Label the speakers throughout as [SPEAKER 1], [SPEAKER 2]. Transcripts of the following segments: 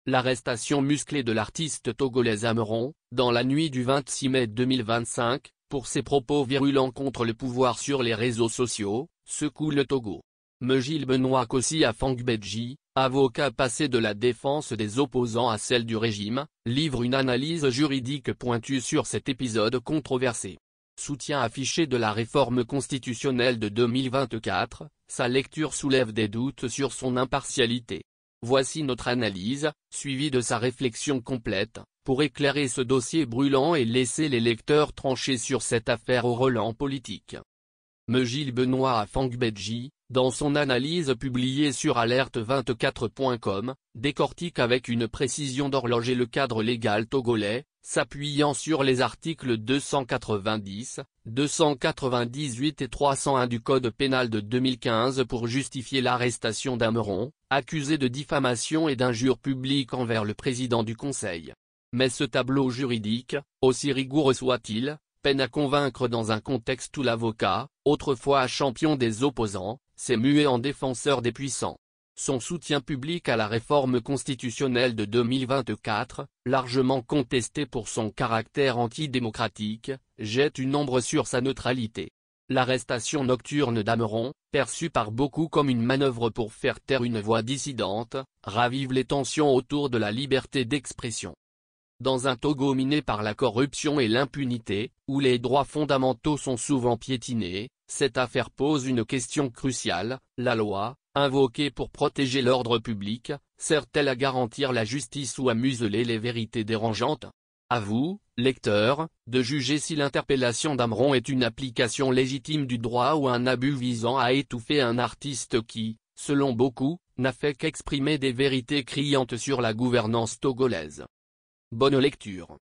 [SPEAKER 1] L'arrestation musclée de l'artiste togolaise Ameron, dans la nuit du 26 mai 2025, pour ses propos virulents contre le pouvoir sur les réseaux sociaux, secoue le Togo. Mejile Benoît Kossi Afang-Bedji, avocat passé de la défense des opposants à celle du régime, livre une analyse juridique pointue sur cet épisode controversé. Soutien affiché de la réforme constitutionnelle de 2024, sa lecture soulève des doutes sur son impartialité. Voici notre analyse, suivie de sa réflexion complète, pour éclairer ce dossier brûlant et laisser les lecteurs trancher sur cette affaire au relent politique. Mejile Benoît Afang-Bedji, dans son analyse publiée sur alerte24.com, décortique avec une précision d'horloger le cadre légal togolais, s'appuyant sur les articles 290, 298 et 301 du Code pénal de 2015 pour justifier l'arrestation d'Ameron, accusé de diffamation et d'injure publique envers le président du Conseil. Mais ce tableau juridique, aussi rigoureux soit-il, peine à convaincre dans un contexte où l'avocat, autrefois champion des opposants, s'est mué en défenseur des puissants. Son soutien public à la réforme constitutionnelle de 2024, largement contesté pour son caractère antidémocratique, jette une ombre sur sa neutralité. L'arrestation nocturne d'Ameron, perçue par beaucoup comme une manœuvre pour faire taire une voix dissidente, ravive les tensions autour de la liberté d'expression. Dans un Togo miné par la corruption et l'impunité, où les droits fondamentaux sont souvent piétinés, cette affaire pose une question cruciale: la loi, invoquée pour protéger l'ordre public, sert-elle à garantir la justice ou à museler les vérités dérangeantes? À vous, lecteurs, de juger si l'interpellation d'Ameron est une application légitime du droit ou un abus visant à étouffer un artiste qui, selon beaucoup, n'a fait qu'exprimer des vérités criantes sur la gouvernance togolaise. Bonne lecture.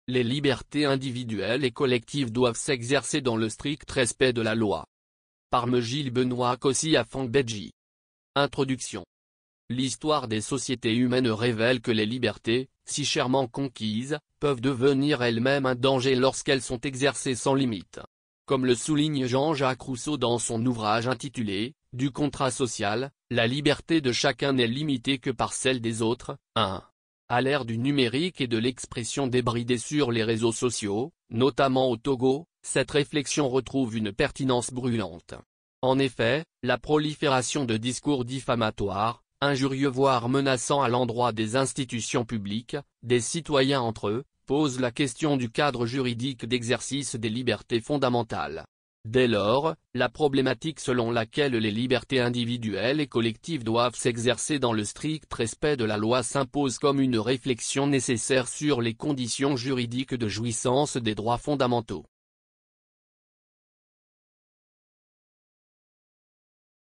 [SPEAKER 1] Les libertés individuelles et collectives doivent s'exercer dans le strict respect de la loi. Par Mejile Benoît Kossi Afang-Bedji. Introduction. L'histoire des sociétés humaines révèle que les libertés, si chèrement conquises, peuvent devenir elles-mêmes un danger lorsqu'elles sont exercées sans limite. Comme le souligne Jean-Jacques Rousseau dans son ouvrage intitulé « Du contrat social, la liberté de chacun n'est limitée que par celle des autres ». 1. À l'ère du numérique et de l'expression débridée sur les réseaux sociaux, notamment au Togo, cette réflexion retrouve une pertinence brûlante. En effet, la prolifération de discours diffamatoires, injurieux voire menaçants à l'endroit des institutions publiques, des citoyens entre eux, pose la question du cadre juridique d'exercice des libertés fondamentales. Dès lors, la problématique selon laquelle les libertés individuelles et collectives doivent s'exercer dans le strict respect de la loi s'impose comme une réflexion nécessaire sur les conditions juridiques de jouissance des droits fondamentaux.